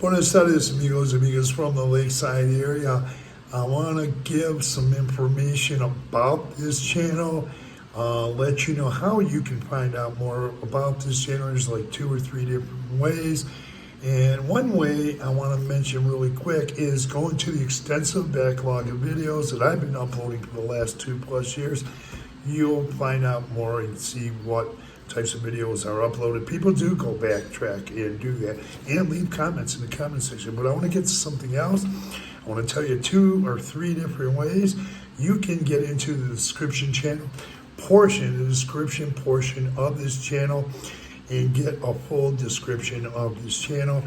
Buenas tardes, amigos from the Lakeside area. I want to give some information about this channel, let you know how you can find out more about this channel. There's like 2 or 3 different ways. And one way I want to mention really quick is going to the extensive backlog of videos that I've been uploading for the last 2+ years. You'll find out more and see what types of videos are uploaded. People do go backtrack and do that and leave comments in the comment section. But I want to get to something else. I want to tell you 2 or 3 different ways you can get into the description portion of this channel and get a full description of this channel.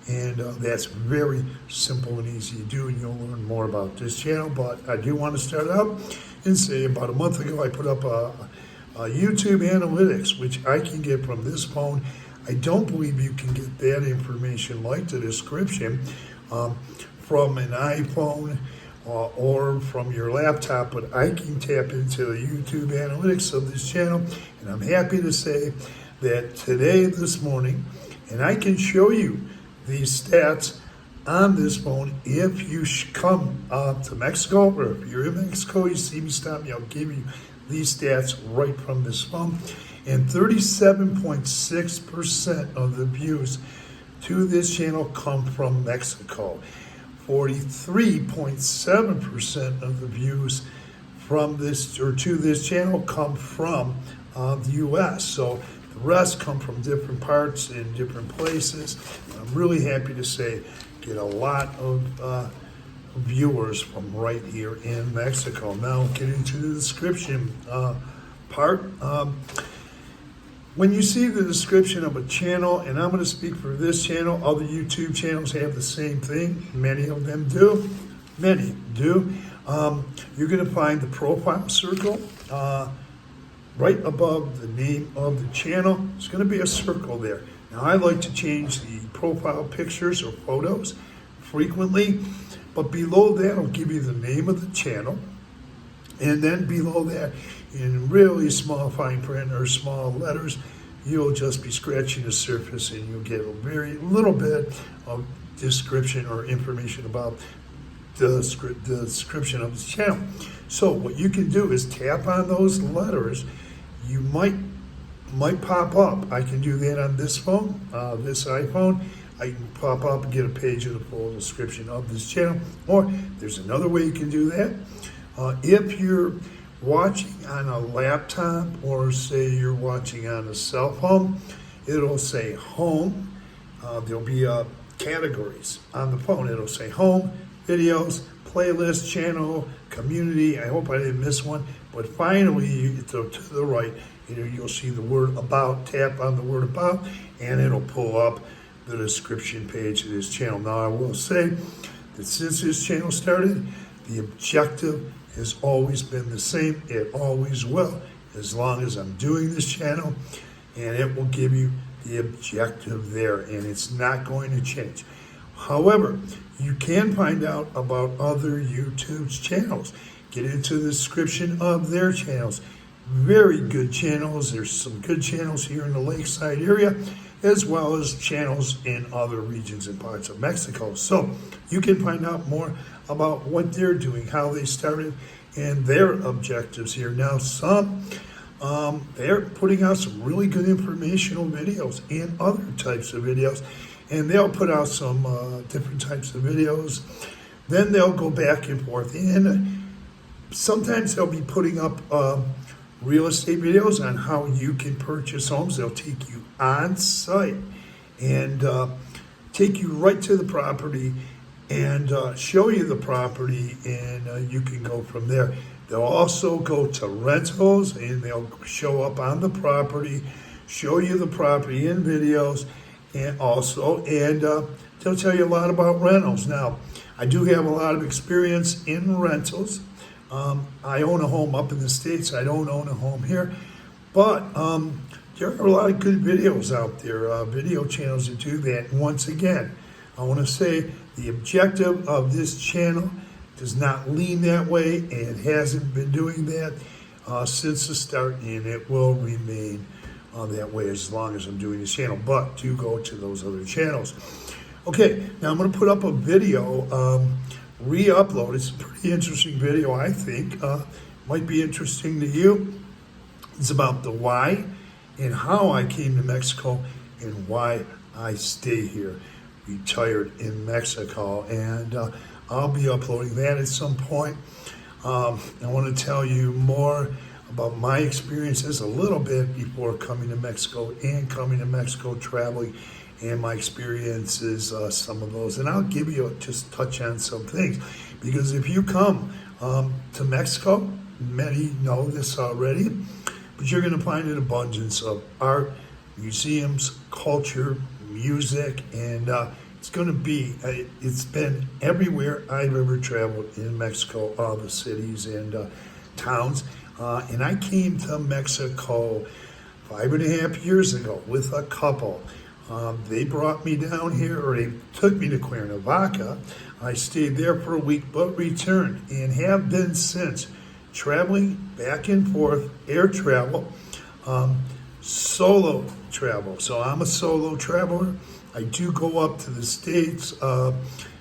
And that's very simple and easy to do, and you'll learn more about this channel. But I do want to start out and say about a month ago I put up a YouTube analytics, which I can get from this phone. I don't believe you can get that information like the description from an iPhone or from your laptop, but I can tap into the YouTube analytics of this channel. And I'm happy to say that this morning, and I can show you these stats on this phone. If you come to Mexico, or if you're in Mexico, you see me, stop me, I'll give you these stats right from this phone. And 37.6% of the views to this channel come from Mexico. 43.7% of the views from this or to this channel come from the U.S. So the rest come from different parts and different places. I'm really happy to say get a lot of viewers from right here in Mexico. Now get into the description part. When you see the description of a channel, and I'm going to speak for this channel, other YouTube channels have the same thing. Many of them do. Many do. You're going to find the profile circle right above the name of the channel. There's going to be a circle there. Now I like to change the profile pictures or photos frequently, but below that will give you the name of the channel. And then below that, in really small fine print or small letters, you'll just be scratching the surface and you'll get a very little bit of description or information about the description of this channel. So what you can do is tap on those letters. You might pop up. I can do that on this phone, this iPhone. I can pop up and get a page of the full description of this channel. Or there's another way you can do that. If you're watching on a laptop, or say you're watching on a cell phone, it'll say home. There'll be categories on the phone. It'll say home, videos, playlist, channel, community. I hope I didn't miss one. But finally, you get to the right, you'll see the word about. Tap on the word about, and it'll pull up the description page of this channel. Now, I will say that since this channel started, the objective has always been the same. It always will, as long as I'm doing this channel, and it will give you the objective there, and it's not going to change. However, you can find out about other YouTube channels. Get into the description of their channels. Very good channels. There's some good channels here in the Lakeside area, as well as channels in other regions and parts of Mexico. So you can find out more about what they're doing, how they started, and their objectives here. Now, they're putting out some really good informational videos and other types of videos, and they'll put out some different types of videos. Then they'll go back and forth, and sometimes they'll be putting up real estate videos on how you can purchase homes. They'll take you on site and take you right to the property and show you the property, and you can go from there. They'll also go to rentals, and they'll show up on the property, show you the property in videos, and they'll tell you a lot about rentals. Now, I do have a lot of experience in rentals. I own a home up in the States. I don't own a home here, but there are a lot of good videos out there, video channels that do that. And once again, I want to say the objective of this channel does not lean that way, and it hasn't been doing that since the start, and it will remain that way as long as I'm doing this channel. But do go to those other channels. Okay, now I'm going to put up a video, re-upload. It's a pretty interesting video, I think. Might be interesting to you. It's about the why and how I came to Mexico and why I stay here, retired in Mexico. And I'll be uploading that at some point. I want to tell you more about my experiences a little bit before coming to Mexico and coming to Mexico traveling and my experiences, some of those. And I'll give you just touch on some things, because if you come to Mexico, many know this already, but you're going to find an abundance of art, museums, culture, music, and it's going to be, it's been everywhere I've ever traveled in Mexico, all the cities and towns. And I came to Mexico 5.5 years ago with a couple. They brought me down here, or they took me to Cuernavaca. I stayed there for a week, but returned and have been since, traveling back and forth, air travel, solo travel. So I'm a solo traveler. I do go up to the States. I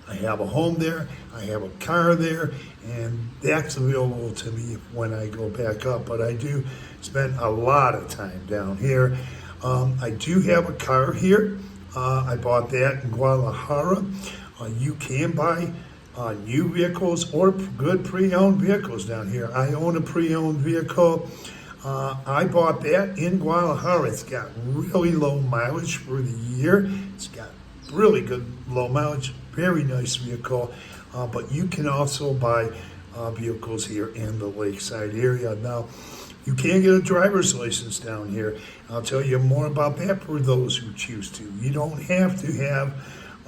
have a home there. I have a car there, and that's available to me when I go back up. But I do spend a lot of time down here. I do have a car here. I bought that in Guadalajara. You can buy new vehicles or good pre-owned vehicles down here. I own a pre-owned vehicle. I bought that in Guadalajara. It's got really low mileage for the year. It's got really good low mileage, very nice vehicle. But you can also buy vehicles here in the Lakeside area. Now, you can get a driver's license down here. I'll tell you more about that for those who choose to. You don't have to have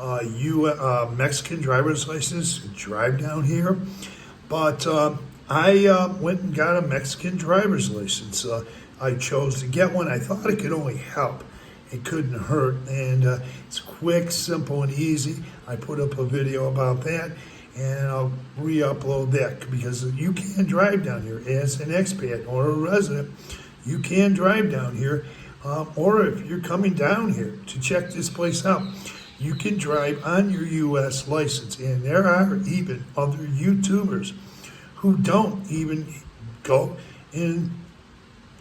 a Mexican driver's license to drive down here. But I went and got a Mexican driver's license. I chose to get one. I thought it could only help. It couldn't hurt. And it's quick, simple, and easy. I put up a video about that, and I'll re-upload that, because you can drive down here as an expat or a resident. You can drive down here, or if you're coming down here to check this place out, you can drive on your U.S. license. And there are even other YouTubers who don't even go and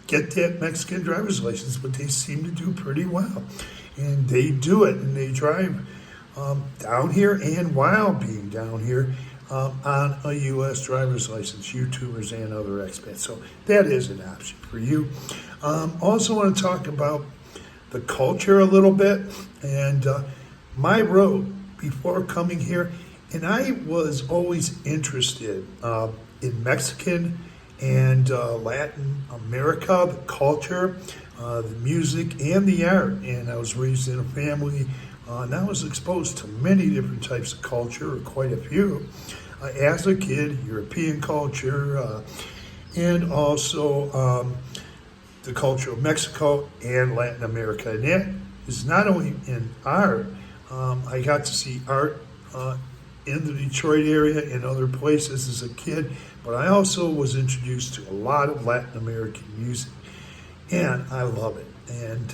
get that Mexican driver's license, but they seem to do pretty well. And they do it, and they drive down here and while being down here on a U.S. driver's license, YouTubers and other expats. So that is an option for you. Also want to talk about the culture a little bit, and my road before coming here, and I was always interested in Mexican and Latin America, the culture, the music, and the art. And I was raised in a family, and I was exposed to many different types of culture, or quite a few. As a kid, European culture, and also the culture of Mexico and Latin America. And that is not only in art. I got to see art in the Detroit area and other places as a kid, but I also was introduced to a lot of Latin American music, and I love it. And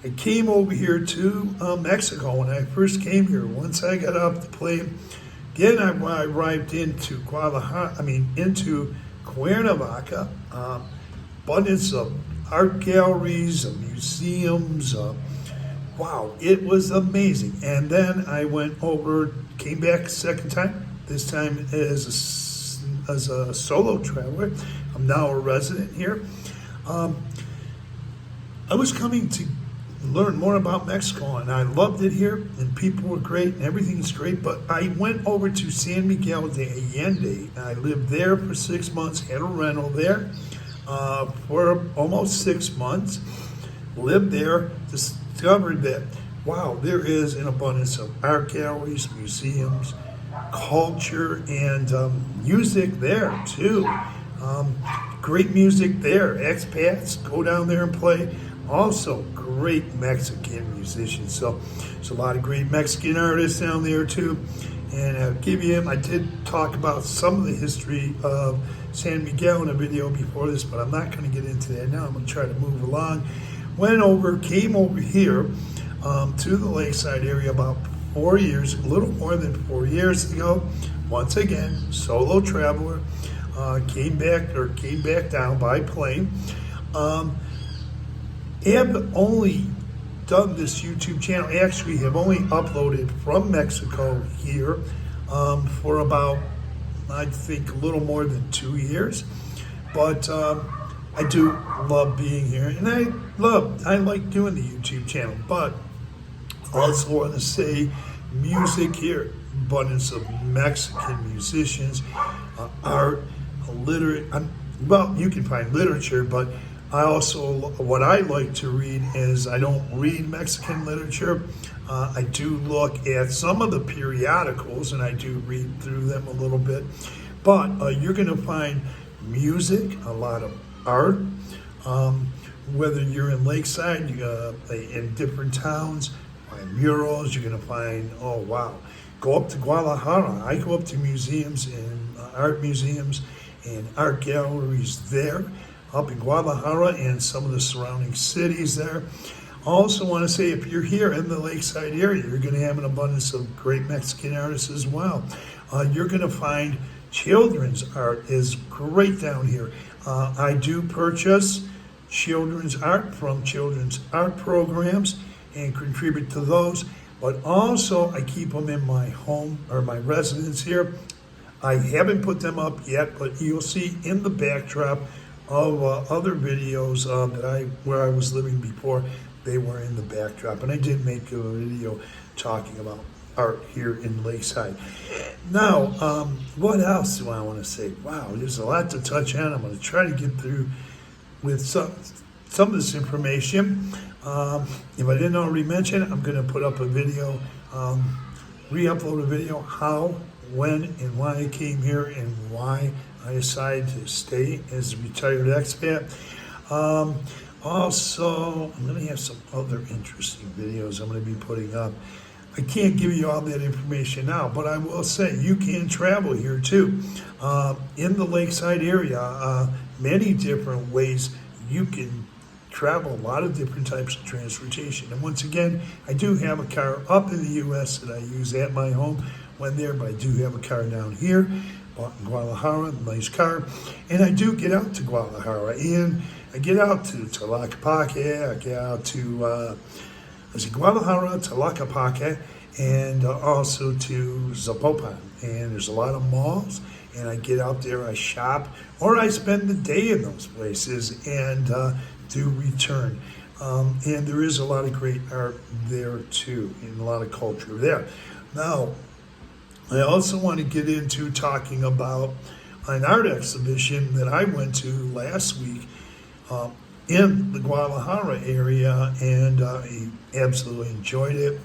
I came over here to Mexico when I first came here. Once I got off the plane, again, I arrived into into Cuernavaca. Abundance of art galleries, of museums. Wow, it was amazing. And then I went over, came back a second time, this time as a solo traveler. I'm now a resident here. I was coming to learn more about Mexico, and I loved it here, and people were great, and everything's great. But I went over to San Miguel de Allende. I lived there for 6 months, had a rental there for almost 6 months. Lived there, discovered that, wow, there is an abundance of art galleries, museums, culture, and music there too. Great music there. Expats go down there and play. Also, great Mexican musicians. So there's a lot of great Mexican artists down there too. And I did talk about some of the history of San Miguel in a video before this, but I'm not going to get into that now. I'm going to try to move along. Came over here to the Lakeside area about 4 years, a little more than 4 years ago. Once again, solo traveler, came back down by plane. Have only done this YouTube channel, actually have only uploaded from Mexico here for about, I think, a little more than 2 years. But I do love being here, and I like doing the YouTube channel. But I also want to say, music here, abundance of Mexican musicians, art, well, you can find literature, but what I like to read is, I don't read Mexican literature. I do look at some of the periodicals, and I do read through them a little bit. But you're going to find music, a lot of art, whether you're in Lakeside, in different towns, find murals, you're going to find, oh wow. Go up to Guadalajara. I go up to museums and art museums and art galleries there, up in Guadalajara and some of the surrounding cities there. I also want to say, if you're here in the Lakeside area, you're going to have an abundance of great Mexican artists as well. You're going to find children's art is great down here. I do purchase children's art from children's art programs and contribute to those, but also I keep them in my home or my residence here. I haven't put them up yet, but you'll see in the backdrop of other videos where I was living before, they were in the backdrop, and I did make a video talking about art here in Lakeside. Now, what else do I want to say? Wow, there's a lot to touch on. I'm going to try to get through with some of this information. If I didn't already mention, I'm going to put up a video, re-upload a video, how, when, and why I came here and why I decided to stay as a retired expat. Also, I'm going to have some other interesting videos I'm going to be putting up. I can't give you all that information now, but I will say you can travel here too. In the Lakeside area, many different ways you can travel, a lot of different types of transportation. And once again, I do have a car up in the U.S. that I use at my home when there, but I do have a car down here, bought in Guadalajara, a nice car. And I do get out to Guadalajara, and I get out to Tlaquepaque, I get out to Guadalajara, Tlaquepaque, and also to Zapopan. And there's a lot of malls, and I get out there, I shop, or I spend the day in those places and do return. And there is a lot of great art there too, and a lot of culture there. Now, I also want to get into talking about an art exhibition that I went to last week in the Guadalajara area, and I absolutely enjoyed it.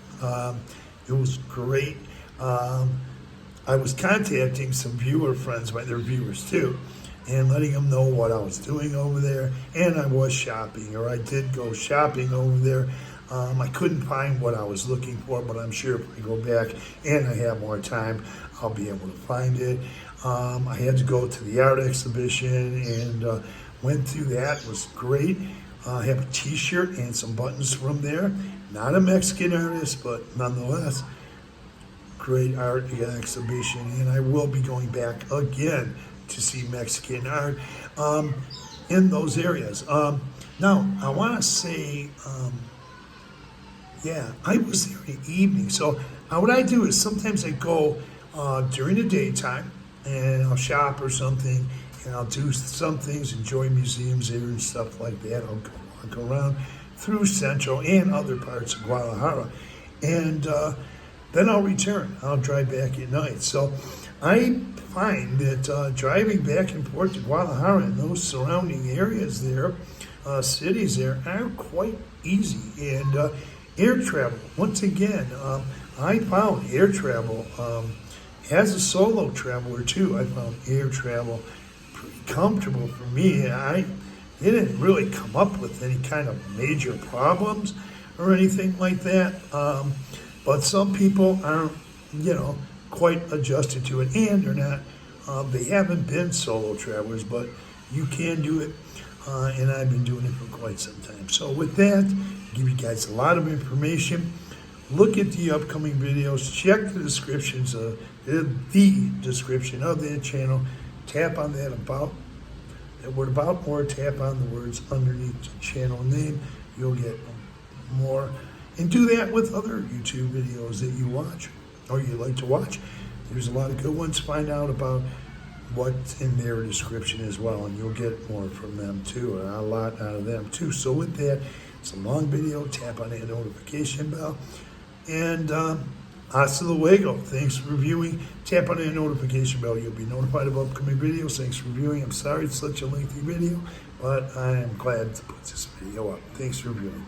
It was great. I was contacting some viewer friends, they're viewers too, and letting them know what I was doing over there, and I was shopping, or I did go shopping over there. I couldn't find what I was looking for, but I'm sure if I go back and I have more time, I'll be able to find it. I had to go to the art exhibition and went through that. It was great. I have a t-shirt and some buttons from there. Not a Mexican artist, but nonetheless, great art exhibition. And I will be going back again to see Mexican art in those areas. Now, I want to say, I was there in the evening. So what I do is sometimes I go during the daytime and I'll shop or something, and I'll do some things, enjoy museums there and stuff like that. I'll go around through Central and other parts of Guadalajara, and then I'll return. I'll drive back at night. So I find that driving back and forth to Guadalajara and those surrounding areas there, cities there, are quite easy. And air travel, once again, I found air travel, as a solo traveler too, I found air travel pretty comfortable for me. It didn't really come up with any kind of major problems or anything like that. But some people aren't, quite adjusted to it, and they're not, they haven't been solo travelers, but you can do it. And I've been doing it for quite some time. So with that, give you guys a lot of information. look at the upcoming videos, check the descriptions of the description of their channel, tap on that word about, or tap on the words underneath the channel name. You'll get more. And do that with other YouTube videos that you watch or you like to watch. There's a lot of good ones. Find out about what's in their description as well, and you'll get more from them too, and a lot out of them too. So with that, it's a long video. Tap on that notification bell. And hasta luego. Thanks for viewing. Tap on that notification bell. You'll be notified of upcoming videos. Thanks for viewing. I'm sorry it's such a lengthy video, but I am glad to put this video up. Thanks for viewing.